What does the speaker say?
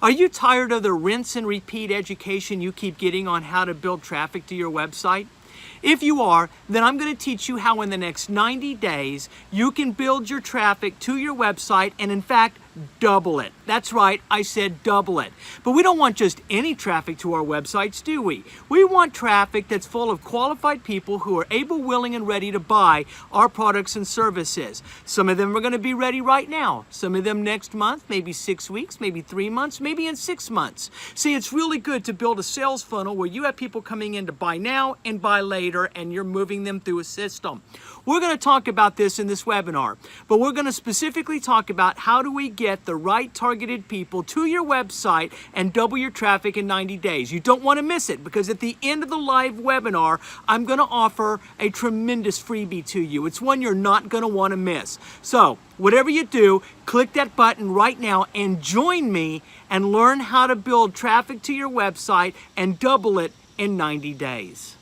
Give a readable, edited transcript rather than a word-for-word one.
Are you tired of the rinse and repeat education you keep getting on how to build traffic to your website? If you are, then I'm going to teach you how in the next 90 days you can build your traffic to your website and in fact double it. That's right, I said double it. But we don't want just any traffic to our websites, do we? We want traffic that's full of qualified people who are able, willing, and ready to buy our products and services. Some of them are going to be ready right now. Some of them next month, maybe 6 weeks, maybe 3 months, maybe in 6 months. See, it's really good to build a sales funnel where you have people coming in to buy now and buy later, and you're moving them through a system. We're going to talk about this in this webinar, but we're going to specifically talk about how do we get the right targeted people to your website and double your traffic in 90 days. You don't want to miss it, because at the end of the live webinar, I'm going to offer a tremendous freebie to you. It's one you're not going to want to miss. So whatever you do, click that button right now and join me and learn how to build traffic to your website and double it in 90 days.